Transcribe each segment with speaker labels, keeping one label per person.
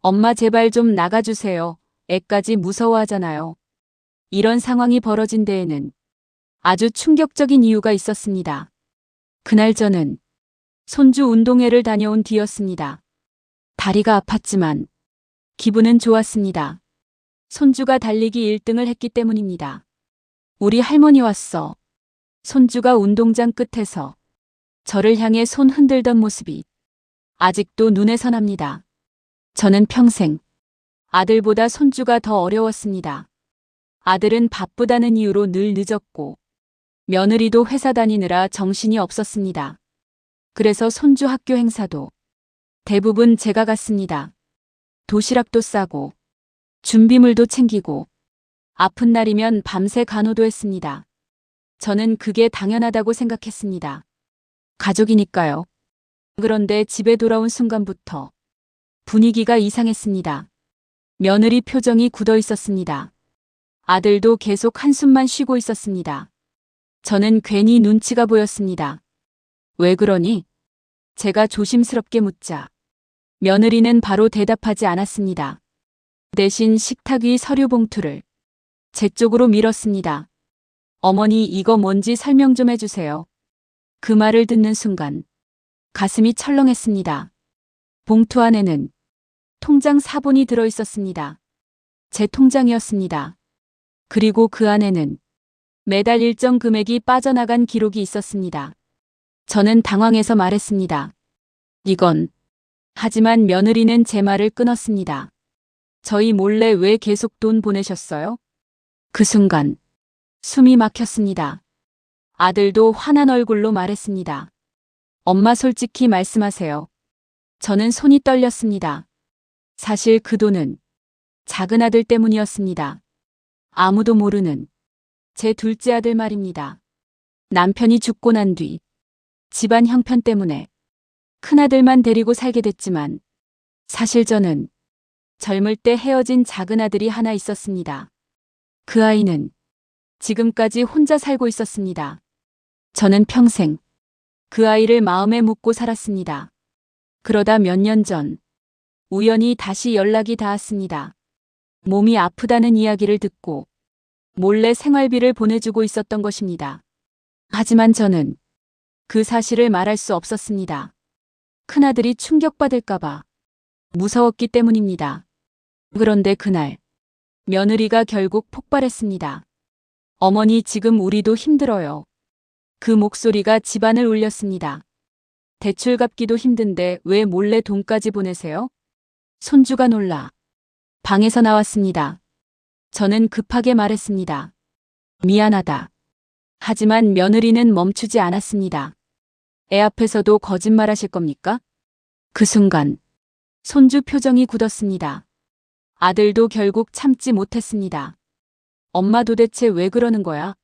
Speaker 1: 엄마 제발 좀 나가주세요. 애까지 무서워하잖아요. 이런 상황이 벌어진 데에는 아주 충격적인 이유가 있었습니다. 그날 저는 손주 운동회를 다녀온 뒤였습니다. 다리가 아팠지만 기분은 좋았습니다. 손주가 달리기 1등을 했기 때문입니다. 우리 할머니 왔어. 손주가 운동장 끝에서 저를 향해 손 흔들던 모습이 아직도 눈에 선합니다. 저는 평생 아들보다 손주가 더 어려웠습니다. 아들은 바쁘다는 이유로 늘 늦었고 며느리도 회사 다니느라 정신이 없었습니다. 그래서 손주 학교 행사도 대부분 제가 갔습니다. 도시락도 싸고 준비물도 챙기고 아픈 날이면 밤새 간호도 했습니다. 저는 그게 당연하다고 생각했습니다. 가족이니까요. 그런데 집에 돌아온 순간부터 분위기가 이상했습니다. 며느리 표정이 굳어 있었습니다. 아들도 계속 한숨만 쉬고 있었습니다. 저는 괜히 눈치가 보였습니다. 왜 그러니? 제가 조심스럽게 묻자 며느리는 바로 대답하지 않았습니다. 대신 식탁 위 서류 봉투를 제 쪽으로 밀었습니다. 어머니 이거 뭔지 설명 좀 해주세요. 그 말을 듣는 순간 가슴이 철렁했습니다. 봉투 안에는 통장 사본이 들어 있었습니다. 제 통장이었습니다. 그리고 그 안에는 매달 일정 금액이 빠져나간 기록이 있었습니다. 저는 당황해서 말했습니다. 이건. 하지만 며느리는 제 말을 끊었습니다. 저희 몰래 왜 계속 돈 보내셨어요? 그 순간 숨이 막혔습니다. 아들도 화난 얼굴로 말했습니다. 엄마 솔직히 말씀하세요. 저는 손이 떨렸습니다. 사실 그 돈은 작은 아들 때문이었습니다. 아무도 모르는 제 둘째 아들 말입니다. 남편이 죽고 난 뒤 집안 형편 때문에 큰아들만 데리고 살게 됐지만 사실 저는 젊을 때 헤어진 작은 아들이 하나 있었습니다. 그 아이는 지금까지 혼자 살고 있었습니다. 저는 평생 그 아이를 마음에 묻고 살았습니다. 그러다 몇 년 전 우연히 다시 연락이 닿았습니다. 몸이 아프다는 이야기를 듣고 몰래 생활비를 보내주고 있었던 것입니다. 하지만 저는 그 사실을 말할 수 없었습니다. 큰아들이 충격받을까봐 무서웠기 때문입니다. 그런데 그날 며느리가 결국 폭발했습니다. 어머니 지금 우리도 힘들어요. 그 목소리가 집안을 울렸습니다. 대출 갚기도 힘든데 왜 몰래 돈까지 보내세요? 손주가 놀라 방에서 나왔습니다. 저는 급하게 말했습니다. 미안하다. 하지만 며느리는 멈추지 않았습니다. 애 앞에서도 거짓말하실 겁니까? 그 순간 손주 표정이 굳었습니다. 아들도 결국 참지 못했습니다. 엄마 도대체 왜 그러는 거야?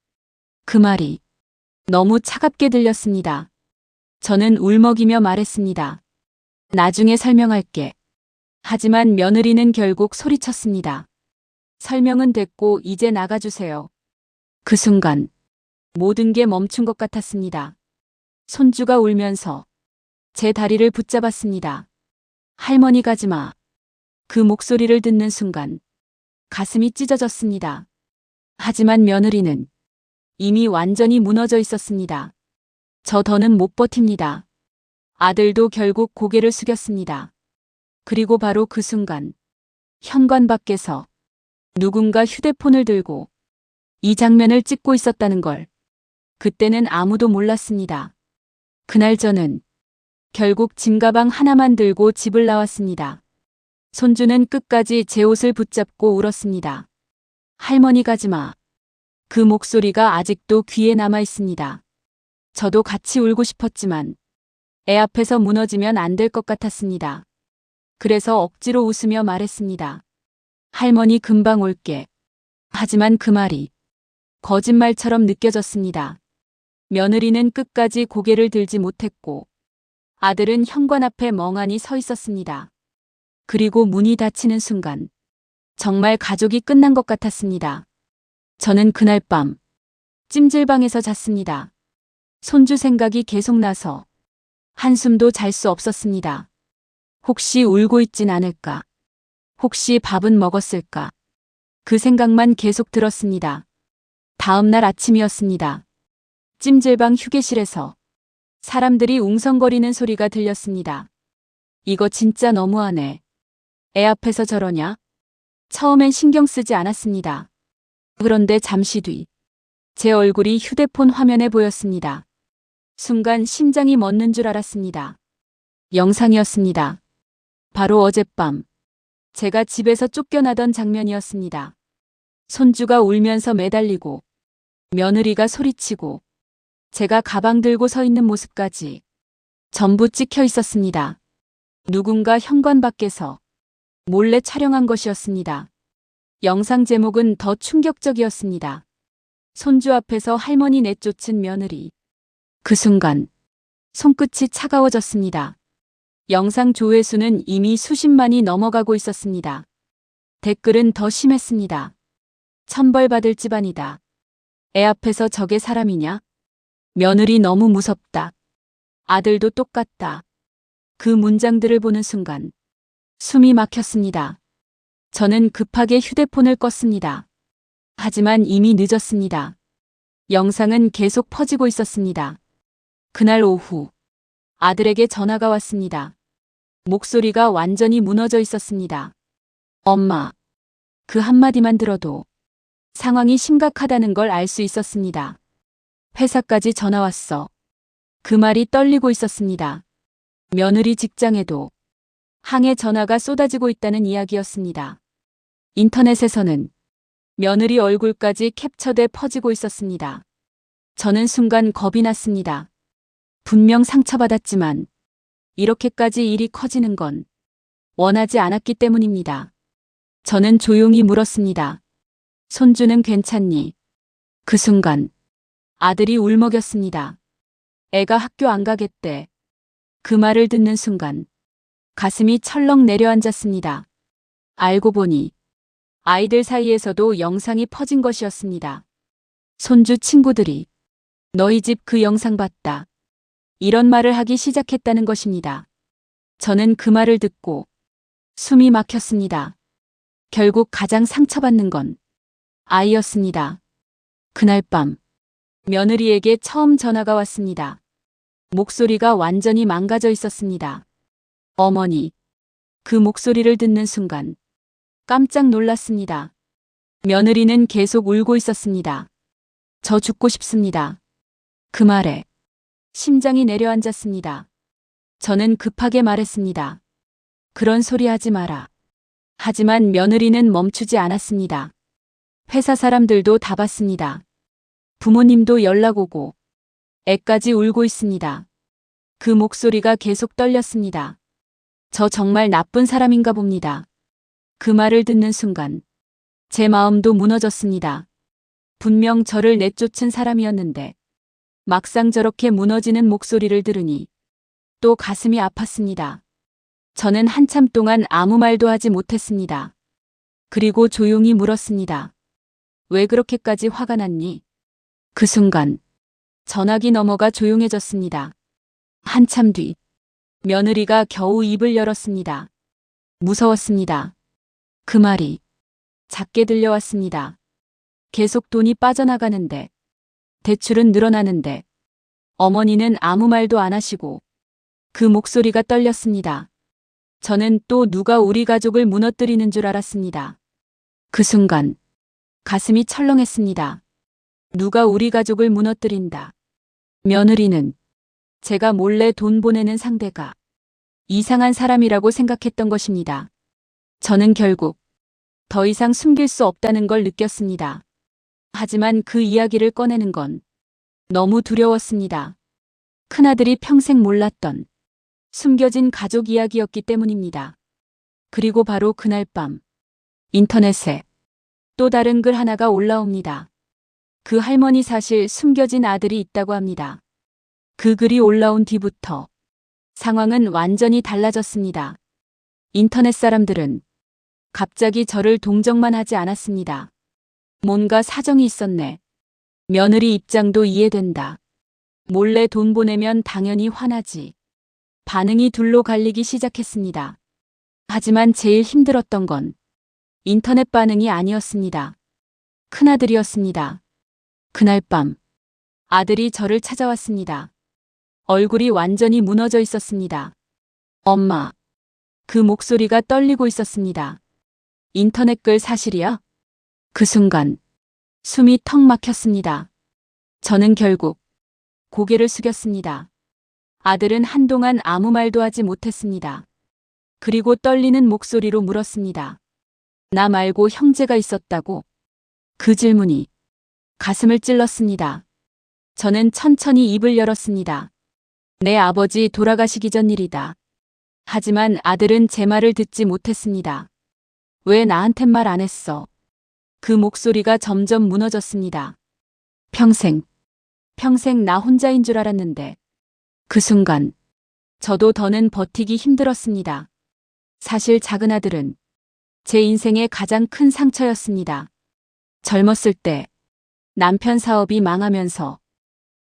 Speaker 1: 그 말이 너무 차갑게 들렸습니다. 저는 울먹이며 말했습니다. 나중에 설명할게. 하지만 며느리는 결국 소리쳤습니다. 설명은 됐고 이제 나가주세요. 그 순간 모든 게 멈춘 것 같았습니다. 손주가 울면서 제 다리를 붙잡았습니다. 할머니 가지마. 그 목소리를 듣는 순간 가슴이 찢어졌습니다. 하지만 며느리는 이미 완전히 무너져 있었습니다. 저 더는 못 버팁니다. 아들도 결국 고개를 숙였습니다. 그리고 바로 그 순간 현관 밖에서 누군가 휴대폰을 들고 이 장면을 찍고 있었다는 걸 그때는 아무도 몰랐습니다. 그날 저는 결국 짐가방 하나만 들고 집을 나왔습니다. 손주는 끝까지 제 옷을 붙잡고 울었습니다. 할머니 가지마. 그 목소리가 아직도 귀에 남아 있습니다. 저도 같이 울고 싶었지만 애 앞에서 무너지면 안 될 것 같았습니다. 그래서 억지로 웃으며 말했습니다. 할머니 금방 올게. 하지만 그 말이 거짓말처럼 느껴졌습니다. 며느리는 끝까지 고개를 들지 못했고 아들은 현관 앞에 멍하니 서 있었습니다. 그리고 문이 닫히는 순간 정말 가족이 끝난 것 같았습니다. 저는 그날 밤 찜질방에서 잤습니다. 손주 생각이 계속 나서 한숨도 잘 수 없었습니다. 혹시 울고 있진 않을까? 혹시 밥은 먹었을까? 그 생각만 계속 들었습니다. 다음 날 아침이었습니다. 찜질방 휴게실에서 사람들이 웅성거리는 소리가 들렸습니다. 이거 진짜 너무하네. 애 앞에서 저러냐? 처음엔 신경 쓰지 않았습니다. 그런데 잠시 뒤 제 얼굴이 휴대폰 화면에 보였습니다. 순간 심장이 멎는 줄 알았습니다. 영상이었습니다. 바로 어젯밤 제가 집에서 쫓겨나던 장면이었습니다. 손주가 울면서 매달리고 며느리가 소리치고 제가 가방 들고 서 있는 모습까지 전부 찍혀 있었습니다. 누군가 현관 밖에서 몰래 촬영한 것이었습니다. 영상 제목은 더 충격적이었습니다. 손주 앞에서 할머니 내쫓은 며느리. 그 순간 손끝이 차가워졌습니다. 영상 조회수는 이미 수십만이 넘어가고 있었습니다. 댓글은 더 심했습니다. 천벌받을 집안이다. 애 앞에서 저게 사람이냐? 며느리 너무 무섭다. 아들도 똑같다. 그 문장들을 보는 순간 숨이 막혔습니다. 저는 급하게 휴대폰을 껐습니다. 하지만 이미 늦었습니다. 영상은 계속 퍼지고 있었습니다. 그날 오후 아들에게 전화가 왔습니다. 목소리가 완전히 무너져 있었습니다. 엄마. 그 한마디만 들어도 상황이 심각하다는 걸 알 수 있었습니다. 회사까지 전화 왔어. 그 말이 떨리고 있었습니다. 며느리 직장에도 항해 전화가 쏟아지고 있다는 이야기였습니다. 인터넷에서는 며느리 얼굴까지 캡처돼 퍼지고 있었습니다. 저는 순간 겁이 났습니다. 분명 상처받았지만 이렇게까지 일이 커지는 건 원하지 않았기 때문입니다. 저는 조용히 물었습니다. 손주는 괜찮니? 그 순간 아들이 울먹였습니다. 애가 학교 안 가겠대. 그 말을 듣는 순간 가슴이 철렁 내려앉았습니다. 알고 보니 아이들 사이에서도 영상이 퍼진 것이었습니다. 손주 친구들이 너희 집 그 영상 봤다. 이런 말을 하기 시작했다는 것입니다. 저는 그 말을 듣고 숨이 막혔습니다. 결국 가장 상처받는 건 아이였습니다. 그날 밤 며느리에게 처음 전화가 왔습니다. 목소리가 완전히 망가져 있었습니다. 어머니. 그 목소리를 듣는 순간 깜짝 놀랐습니다. 며느리는 계속 울고 있었습니다. 저 죽고 싶습니다. 그 말에 심장이 내려앉았습니다. 저는 급하게 말했습니다. 그런 소리 하지 마라. 하지만 며느리는 멈추지 않았습니다. 회사 사람들도 다 봤습니다. 부모님도 연락 오고 애까지 울고 있습니다. 그 목소리가 계속 떨렸습니다. 저 정말 나쁜 사람인가 봅니다. 그 말을 듣는 순간 제 마음도 무너졌습니다. 분명 저를 내쫓은 사람이었는데 막상 저렇게 무너지는 목소리를 들으니 또 가슴이 아팠습니다. 저는 한참 동안 아무 말도 하지 못했습니다. 그리고 조용히 물었습니다. 왜 그렇게까지 화가 났니? 그 순간 전화기 너머가 조용해졌습니다. 한참 뒤 며느리가 겨우 입을 열었습니다. 무서웠습니다. 그 말이 작게 들려왔습니다. 계속 돈이 빠져나가는데 대출은 늘어나는데 어머니는 아무 말도 안 하시고 그 목소리가 떨렸습니다. 저는 또 누가 우리 가족을 무너뜨리는 줄 알았습니다. 그 순간 가슴이 철렁했습니다. 누가 우리 가족을 무너뜨린다. 며느리는 제가 몰래 돈 보내는 상대가 이상한 사람이라고 생각했던 것입니다. 저는 결국 더 이상 숨길 수 없다는 걸 느꼈습니다. 하지만 그 이야기를 꺼내는 건 너무 두려웠습니다. 큰아들이 평생 몰랐던 숨겨진 가족 이야기였기 때문입니다. 그리고 바로 그날 밤 인터넷에 또 다른 글 하나가 올라옵니다. 그 할머니 사실 숨겨진 아들이 있다고 합니다. 그 글이 올라온 뒤부터 상황은 완전히 달라졌습니다. 인터넷 사람들은 갑자기 저를 동정만 하지 않았습니다. 뭔가 사정이 있었네. 며느리 입장도 이해된다. 몰래 돈 보내면 당연히 화나지. 반응이 둘로 갈리기 시작했습니다. 하지만 제일 힘들었던 건 인터넷 반응이 아니었습니다. 큰아들이었습니다. 그날 밤 아들이 저를 찾아왔습니다. 얼굴이 완전히 무너져 있었습니다. 엄마. 그 목소리가 떨리고 있었습니다. 인터넷 글 사실이야? 그 순간 숨이 턱 막혔습니다. 저는 결국 고개를 숙였습니다. 아들은 한동안 아무 말도 하지 못했습니다. 그리고 떨리는 목소리로 물었습니다. 나 말고 형제가 있었다고? 그 질문이 가슴을 찔렀습니다. 저는 천천히 입을 열었습니다. 내 아버지 돌아가시기 전 일이다. 하지만 아들은 제 말을 듣지 못했습니다. 왜 나한텐 말 안 했어? 그 목소리가 점점 무너졌습니다. 평생 나 혼자인 줄 알았는데. 그 순간 저도 더는 버티기 힘들었습니다. 사실 작은 아들은 제 인생의 가장 큰 상처였습니다. 젊었을 때 남편 사업이 망하면서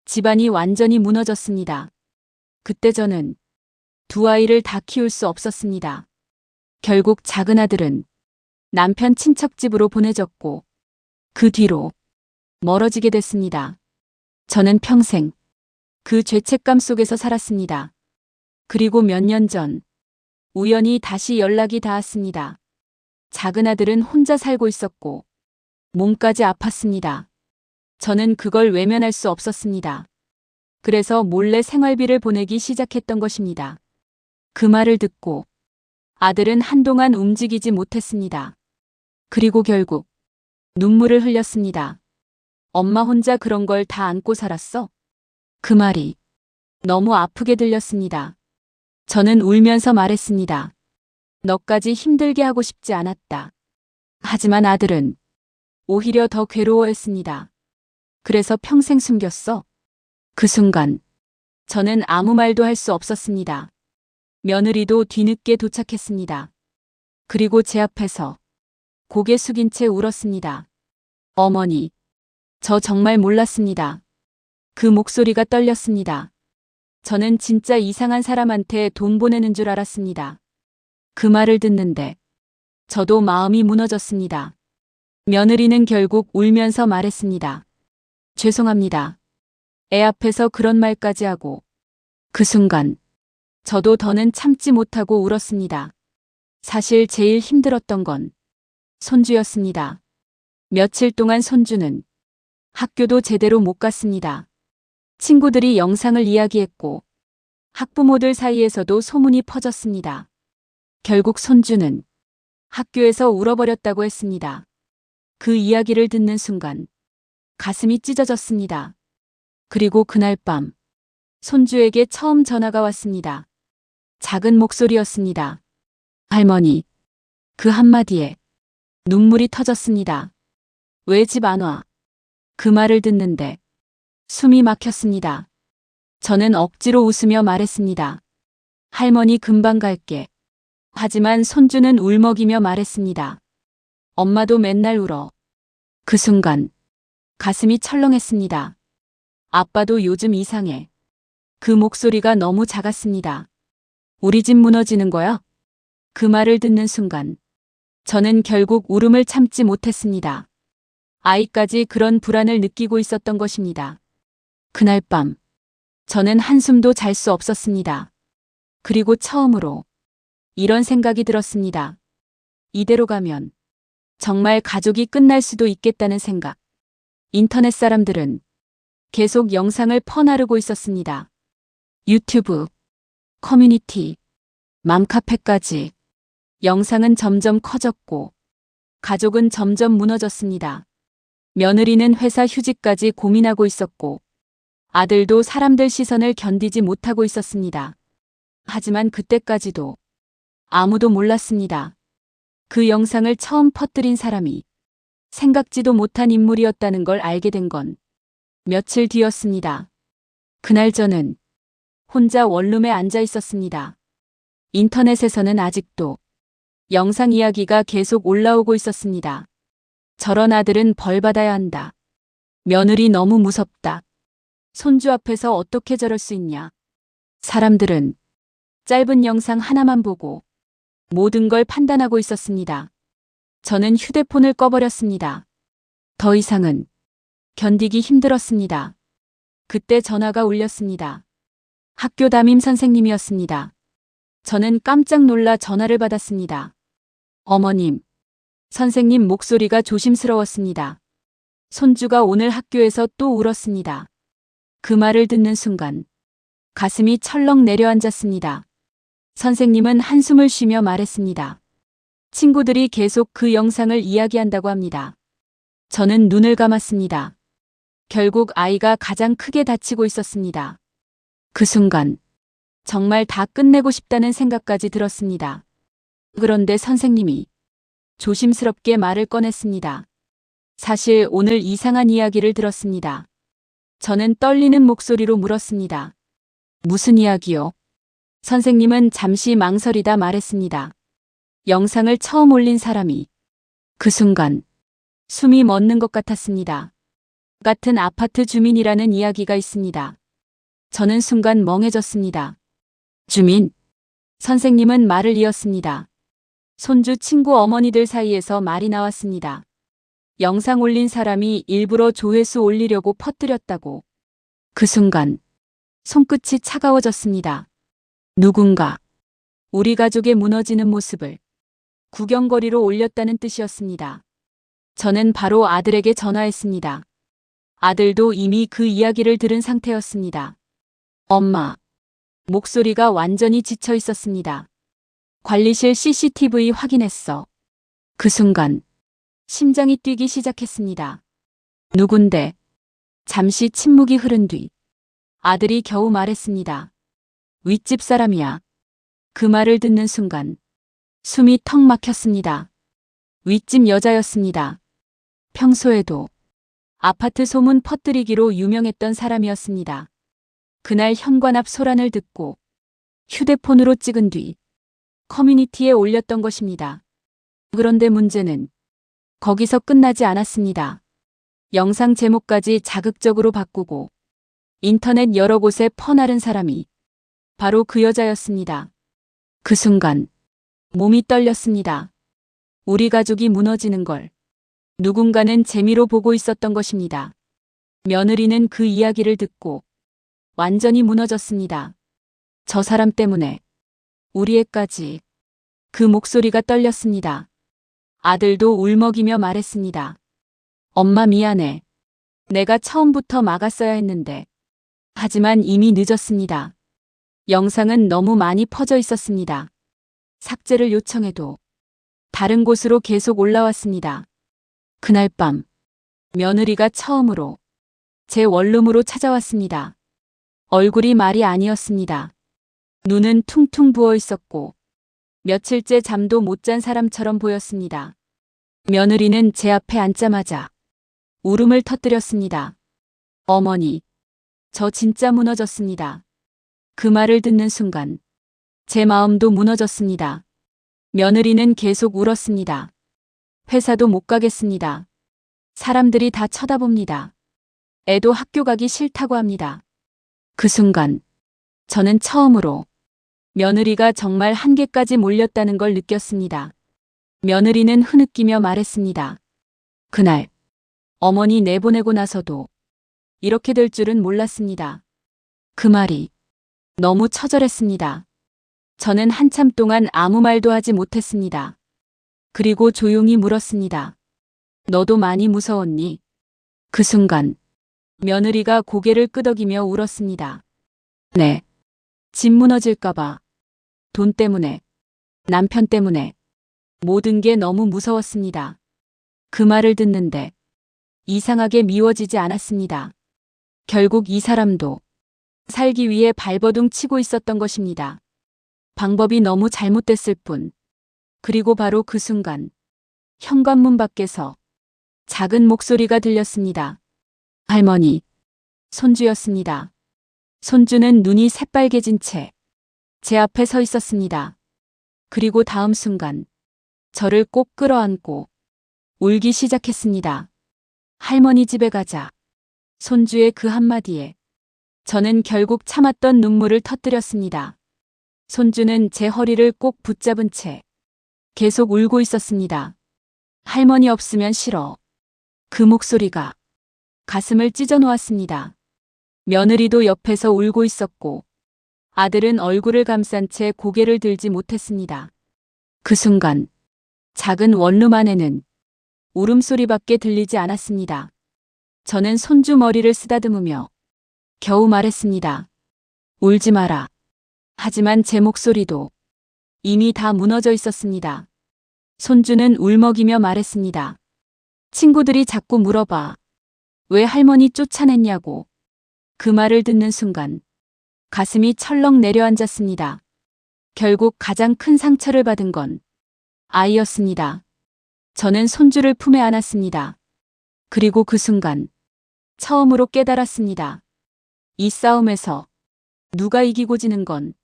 Speaker 1: 집안이 완전히 무너졌습니다. 그때 저는 두 아이를 다 키울 수 없었습니다. 결국 작은 아들은 남편 친척집으로 보내졌고 그 뒤로 멀어지게 됐습니다. 저는 평생 그 죄책감 속에서 살았습니다. 그리고 몇 년 전 우연히 다시 연락이 닿았습니다. 작은 아들은 혼자 살고 있었고 몸까지 아팠습니다. 저는 그걸 외면할 수 없었습니다. 그래서 몰래 생활비를 보내기 시작했던 것입니다. 그 말을 듣고 아들은 한동안 움직이지 못했습니다. 그리고 결국 눈물을 흘렸습니다. 엄마 혼자 그런 걸 다 안고 살았어? 그 말이 너무 아프게 들렸습니다. 저는 울면서 말했습니다. 너까지 힘들게 하고 싶지 않았다. 하지만 아들은 오히려 더 괴로워했습니다. 그래서 평생 숨겼어? 그 순간 저는 아무 말도 할 수 없었습니다. 며느리도 뒤늦게 도착했습니다. 그리고 제 앞에서 고개 숙인 채 울었습니다. 어머니, 저 정말 몰랐습니다. 그 목소리가 떨렸습니다. 저는 진짜 이상한 사람한테 돈 보내는 줄 알았습니다. 그 말을 듣는데 저도 마음이 무너졌습니다. 며느리는 결국 울면서 말했습니다. 죄송합니다. 애 앞에서 그런 말까지 하고. 그 순간 저도 더는 참지 못하고 울었습니다. 사실 제일 힘들었던 건 손주였습니다. 며칠 동안 손주는 학교도 제대로 못 갔습니다. 친구들이 영상을 이야기했고 학부모들 사이에서도 소문이 퍼졌습니다. 결국 손주는 학교에서 울어버렸다고 했습니다. 그 이야기를 듣는 순간 가슴이 찢어졌습니다. 그리고 그날 밤 손주에게 처음 전화가 왔습니다. 작은 목소리였습니다. 할머니. 그 한마디에 눈물이 터졌습니다. 왜 집 안 와? 그 말을 듣는데 숨이 막혔습니다. 저는 억지로 웃으며 말했습니다. 할머니 금방 갈게. 하지만 손주는 울먹이며 말했습니다. 엄마도 맨날 울어. 그 순간 가슴이 철렁했습니다. 아빠도 요즘 이상해. 그 목소리가 너무 작았습니다. 우리 집 무너지는 거야? 그 말을 듣는 순간 저는 결국 울음을 참지 못했습니다. 아이까지 그런 불안을 느끼고 있었던 것입니다. 그날 밤 저는 한숨도 잘 수 없었습니다. 그리고 처음으로 이런 생각이 들었습니다. 이대로 가면 정말 가족이 끝날 수도 있겠다는 생각. 인터넷 사람들은 계속 영상을 퍼나르고 있었습니다. 유튜브, 커뮤니티, 맘카페까지. 영상은 점점 커졌고 가족은 점점 무너졌습니다. 며느리는 회사 휴직까지 고민하고 있었고 아들도 사람들 시선을 견디지 못하고 있었습니다. 하지만 그때까지도 아무도 몰랐습니다. 그 영상을 처음 퍼뜨린 사람이 생각지도 못한 인물이었다는 걸 알게 된 건 며칠 뒤였습니다. 그날 저는 혼자 원룸에 앉아 있었습니다. 인터넷에서는 아직도 영상 이야기가 계속 올라오고 있었습니다. 저런 아들은 벌 받아야 한다. 며느리 너무 무섭다. 손주 앞에서 어떻게 저럴 수 있냐. 사람들은 짧은 영상 하나만 보고 모든 걸 판단하고 있었습니다. 저는 휴대폰을 꺼버렸습니다. 더 이상은 견디기 힘들었습니다. 그때 전화가 울렸습니다. 학교 담임 선생님이었습니다. 저는 깜짝 놀라 전화를 받았습니다. 어머님, 선생님 목소리가 조심스러웠습니다. 손주가 오늘 학교에서 또 울었습니다. 그 말을 듣는 순간 가슴이 철렁 내려앉았습니다. 선생님은 한숨을 쉬며 말했습니다. 친구들이 계속 그 영상을 이야기한다고 합니다. 저는 눈을 감았습니다. 결국 아이가 가장 크게 다치고 있었습니다. 그 순간 정말 다 끝내고 싶다는 생각까지 들었습니다. 그런데 선생님이 조심스럽게 말을 꺼냈습니다. 사실 오늘 이상한 이야기를 들었습니다. 저는 떨리는 목소리로 물었습니다. 무슨 이야기요? 선생님은 잠시 망설이다 말했습니다. 영상을 처음 올린 사람이. 그 순간 숨이 멎는 것 같았습니다. 같은 아파트 주민이라는 이야기가 있습니다. 저는 순간 멍해졌습니다. 주민? 선생님은 말을 이었습니다. 손주 친구 어머니들 사이에서 말이 나왔습니다. 영상 올린 사람이 일부러 조회수 올리려고 퍼뜨렸다고. 그 순간 손끝이 차가워졌습니다. 누군가 우리 가족의 무너지는 모습을 구경거리로 올렸다는 뜻이었습니다. 저는 바로 아들에게 전화했습니다. 아들도 이미 그 이야기를 들은 상태였습니다. 엄마. 목소리가 완전히 지쳐 있었습니다. 관리실 CCTV 확인했어. 그 순간 심장이 뛰기 시작했습니다. 누군데? 잠시 침묵이 흐른 뒤 아들이 겨우 말했습니다. 윗집 사람이야. 그 말을 듣는 순간 숨이 턱 막혔습니다. 윗집 여자였습니다. 평소에도 아파트 소문 퍼뜨리기로 유명했던 사람이었습니다. 그날 현관 앞 소란을 듣고 휴대폰으로 찍은 뒤 커뮤니티에 올렸던 것입니다. 그런데 문제는 거기서 끝나지 않았습니다. 영상 제목까지 자극적으로 바꾸고 인터넷 여러 곳에 퍼나른 사람이 바로 그 여자였습니다. 그 순간 몸이 떨렸습니다. 우리 가족이 무너지는 걸 누군가는 재미로 보고 있었던 것입니다. 며느리는 그 이야기를 듣고 완전히 무너졌습니다. 저 사람 때문에 우리 애까지. 그 목소리가 떨렸습니다. 아들도 울먹이며 말했습니다. 엄마 미안해. 내가 처음부터 막았어야 했는데. 하지만 이미 늦었습니다. 영상은 너무 많이 퍼져 있었습니다. 삭제를 요청해도 다른 곳으로 계속 올라왔습니다. 그날 밤 며느리가 처음으로 제 원룸으로 찾아왔습니다. 얼굴이 말이 아니었습니다. 눈은 퉁퉁 부어 있었고 며칠째 잠도 못 잔 사람처럼 보였습니다. 며느리는 제 앞에 앉자마자 울음을 터뜨렸습니다. 어머니, 저 진짜 무너졌습니다. 그 말을 듣는 순간 제 마음도 무너졌습니다. 며느리는 계속 울었습니다. 회사도 못 가겠습니다. 사람들이 다 쳐다봅니다. 애도 학교 가기 싫다고 합니다. 그 순간 저는 처음으로 며느리가 정말 한계까지 몰렸다는 걸 느꼈습니다. 며느리는 흐느끼며 말했습니다. 그날 어머니 내보내고 나서도 이렇게 될 줄은 몰랐습니다. 그 말이 너무 처절했습니다. 저는 한참 동안 아무 말도 하지 못했습니다. 그리고 조용히 물었습니다. 너도 많이 무서웠니? 그 순간 며느리가 고개를 끄덕이며 울었습니다. 네. 집 무너질까봐. 돈 때문에. 남편 때문에. 모든 게 너무 무서웠습니다. 그 말을 듣는데 이상하게 미워지지 않았습니다. 결국 이 사람도 살기 위해 발버둥 치고 있었던 것입니다. 방법이 너무 잘못됐을 뿐. 그리고 바로 그 순간 현관문 밖에서 작은 목소리가 들렸습니다. 할머니, 손주였습니다. 손주는 눈이 새빨개진 채 제 앞에 서 있었습니다. 그리고 다음 순간 저를 꼭 끌어안고 울기 시작했습니다. 할머니 집에 가자. 손주의 그 한마디에 저는 결국 참았던 눈물을 터뜨렸습니다. 손주는 제 허리를 꼭 붙잡은 채 계속 울고 있었습니다. 할머니 없으면 싫어. 그 목소리가 가슴을 찢어 놓았습니다. 며느리도 옆에서 울고 있었고 아들은 얼굴을 감싼 채 고개를 들지 못했습니다. 그 순간 작은 원룸 안에는 울음소리밖에 들리지 않았습니다. 저는 손주 머리를 쓰다듬으며 겨우 말했습니다. 울지 마라. 하지만 제 목소리도 이미 다 무너져 있었습니다. 손주는 울먹이며 말했습니다. 친구들이 자꾸 물어봐. 왜 할머니 쫓아냈냐고. 그 말을 듣는 순간 가슴이 철렁 내려앉았습니다. 결국 가장 큰 상처를 받은 건 아이였습니다. 저는 손주를 품에 안았습니다. 그리고 그 순간 처음으로 깨달았습니다. 이 싸움에서 누가 이기고 지는 건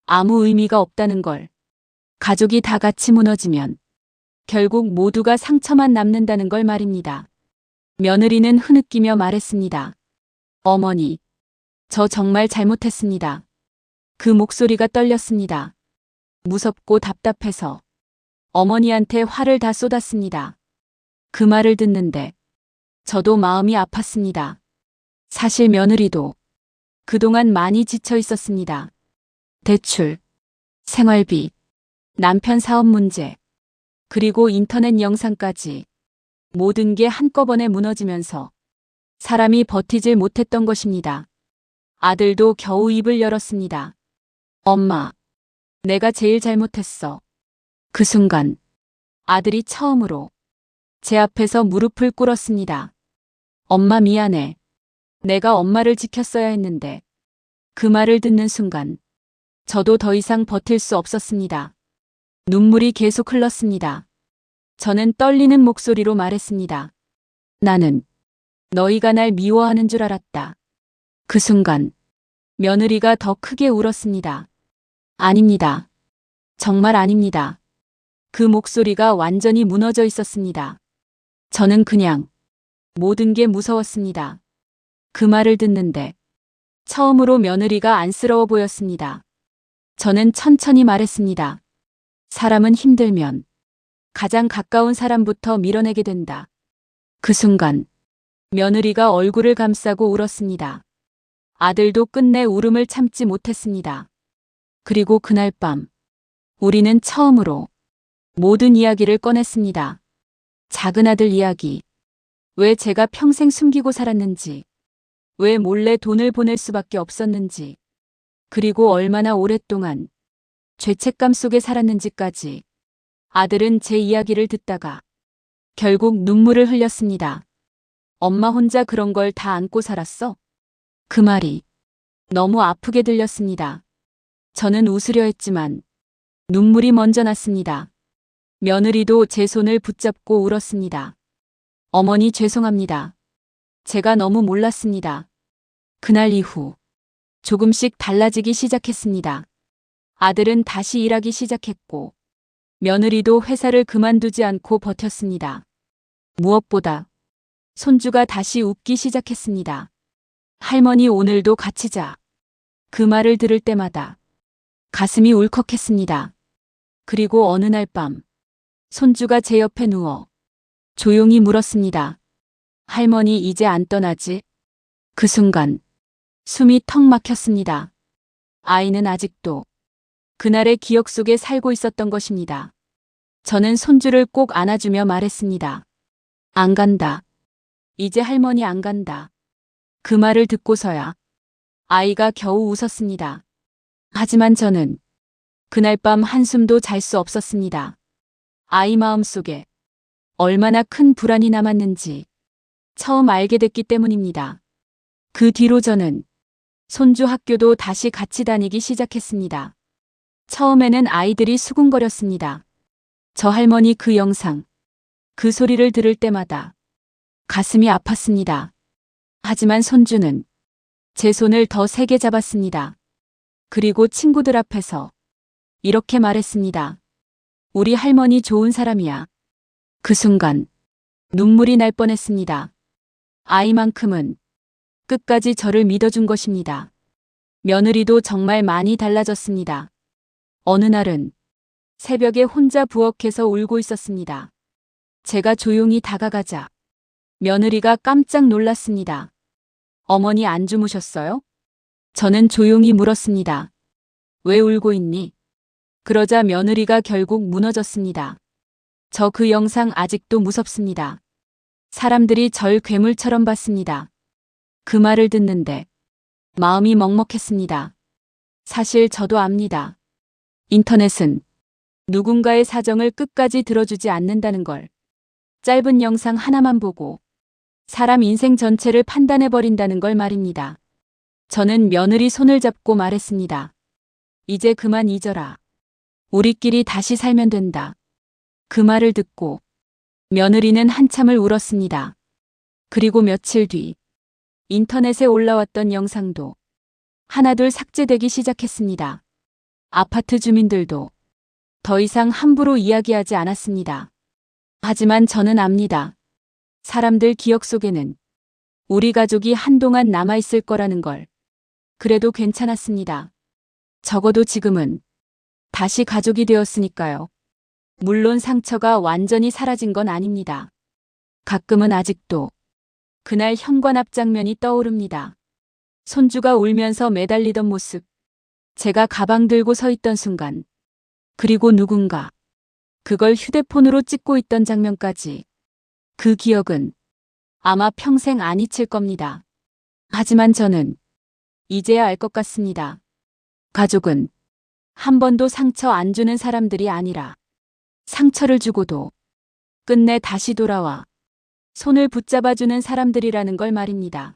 Speaker 1: 아무 의미가 없다는 걸. 가족이 다 같이 무너지면 결국 모두가 상처만 남는다는 걸 말입니다. 며느리는 흐느끼며 말했습니다. 어머니, 저 정말 잘못했습니다. 그 목소리가 떨렸습니다. 무섭고 답답해서 어머니한테 화를 다 쏟았습니다. 그 말을 듣는데 저도 마음이 아팠습니다. 사실 며느리도 그동안 많이 지쳐 있었습니다. 대출, 생활비, 남편 사업 문제, 그리고 인터넷 영상까지 모든 게 한꺼번에 무너지면서 사람이 버티질 못했던 것입니다. 아들도 겨우 입을 열었습니다. 엄마, 내가 제일 잘못했어. 그 순간 아들이 처음으로 제 앞에서 무릎을 꿇었습니다. 엄마 미안해. 내가 엄마를 지켰어야 했는데. 그 말을 듣는 순간 저도 더 이상 버틸 수 없었습니다. 눈물이 계속 흘렀습니다. 저는 떨리는 목소리로 말했습니다. 나는 너희가 날 미워하는 줄 알았다. 그 순간 며느리가 더 크게 울었습니다. 아닙니다. 정말 아닙니다. 그 목소리가 완전히 무너져 있었습니다. 저는 그냥 모든 게 무서웠습니다. 그 말을 듣는데 처음으로 며느리가 안쓰러워 보였습니다. 저는 천천히 말했습니다. 사람은 힘들면 가장 가까운 사람부터 밀어내게 된다. 그 순간 며느리가 얼굴을 감싸고 울었습니다. 아들도 끝내 울음을 참지 못했습니다. 그리고 그날 밤 우리는 처음으로 모든 이야기를 꺼냈습니다. 작은 아들 이야기. 왜 제가 평생 숨기고 살았는지. 왜 몰래 돈을 보낼 수밖에 없었는지. 그리고 얼마나 오랫동안 죄책감 속에 살았는지까지. 아들은 제 이야기를 듣다가 결국 눈물을 흘렸습니다. 엄마 혼자 그런 걸 다 안고 살았어? 그 말이 너무 아프게 들렸습니다. 저는 웃으려 했지만 눈물이 먼저 났습니다. 며느리도 제 손을 붙잡고 울었습니다. 어머니 죄송합니다. 제가 너무 몰랐습니다. 그날 이후 조금씩 달라지기 시작했습니다. 아들은 다시 일하기 시작했고 며느리도 회사를 그만두지 않고 버텼습니다. 무엇보다 손주가 다시 웃기 시작했습니다. 할머니 오늘도 같이 자. 그 말을 들을 때마다 가슴이 울컥했습니다. 그리고 어느 날 밤 손주가 제 옆에 누워 조용히 물었습니다. 할머니 이제 안 떠나지? 그 순간 숨이 턱 막혔습니다. 아이는 아직도 그날의 기억 속에 살고 있었던 것입니다. 저는 손주를 꼭 안아주며 말했습니다. 안 간다. 이제 할머니 안 간다. 그 말을 듣고서야 아이가 겨우 웃었습니다. 하지만 저는 그날 밤 한숨도 잘 수 없었습니다. 아이 마음속에 얼마나 큰 불안이 남았는지 처음 알게 됐기 때문입니다. 그 뒤로 저는 손주 학교도 다시 같이 다니기 시작했습니다. 처음에는 아이들이 수군거렸습니다. 저 할머니 그 영상, 그 소리를 들을 때마다 가슴이 아팠습니다. 하지만 손주는 제 손을 더 세게 잡았습니다. 그리고 친구들 앞에서 이렇게 말했습니다. 우리 할머니 좋은 사람이야. 그 순간 눈물이 날 뻔했습니다. 아이만큼은 끝까지 저를 믿어준 것입니다. 며느리도 정말 많이 달라졌습니다. 어느 날은 새벽에 혼자 부엌에서 울고 있었습니다. 제가 조용히 다가가자 며느리가 깜짝 놀랐습니다. 어머니 안 주무셨어요? 저는 조용히 물었습니다. 왜 울고 있니? 그러자 며느리가 결국 무너졌습니다. 저 그 영상 아직도 무섭습니다. 사람들이 절 괴물처럼 봤습니다. 그 말을 듣는데 마음이 먹먹했습니다. 사실 저도 압니다. 인터넷은 누군가의 사정을 끝까지 들어주지 않는다는 걸. 짧은 영상 하나만 보고 사람 인생 전체를 판단해버린다는 걸 말입니다. 저는 며느리 손을 잡고 말했습니다. 이제 그만 잊어라. 우리끼리 다시 살면 된다. 그 말을 듣고 며느리는 한참을 울었습니다. 그리고 며칠 뒤 인터넷에 올라왔던 영상도 하나둘 삭제되기 시작했습니다. 아파트 주민들도 더 이상 함부로 이야기하지 않았습니다. 하지만 저는 압니다. 사람들 기억 속에는 우리 가족이 한동안 남아있을 거라는 걸. 그래도 괜찮았습니다. 적어도 지금은 다시 가족이 되었으니까요. 물론 상처가 완전히 사라진 건 아닙니다. 가끔은 아직도 그날 현관 앞 장면이 떠오릅니다. 손주가 울면서 매달리던 모습, 제가 가방 들고 서 있던 순간, 그리고 누군가 그걸 휴대폰으로 찍고 있던 장면까지. 그 기억은 아마 평생 안 잊힐 겁니다. 하지만 저는 이제야 알 것 같습니다. 가족은 한 번도 상처 안 주는 사람들이 아니라 상처를 주고도 끝내 다시 돌아와 손을 붙잡아주는 사람들이라는 걸 말입니다.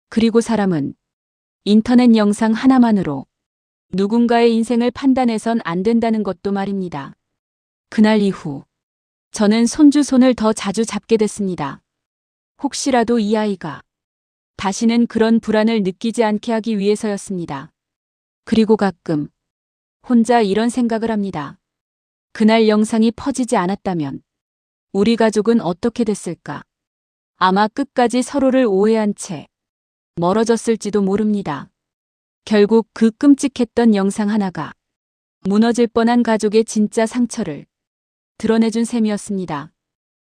Speaker 1: 그리고 사람은 인터넷 영상 하나만으로 누군가의 인생을 판단해선 안 된다는 것도 말입니다. 그날 이후 저는 손주 손을 더 자주 잡게 됐습니다. 혹시라도 이 아이가 다시는 그런 불안을 느끼지 않게 하기 위해서였습니다. 그리고 가끔 혼자 이런 생각을 합니다. 그날 영상이 퍼지지 않았다면 우리 가족은 어떻게 됐을까? 아마 끝까지 서로를 오해한 채 멀어졌을지도 모릅니다. 결국 그 끔찍했던 영상 하나가 무너질 뻔한 가족의 진짜 상처를 드러내준 셈이었습니다.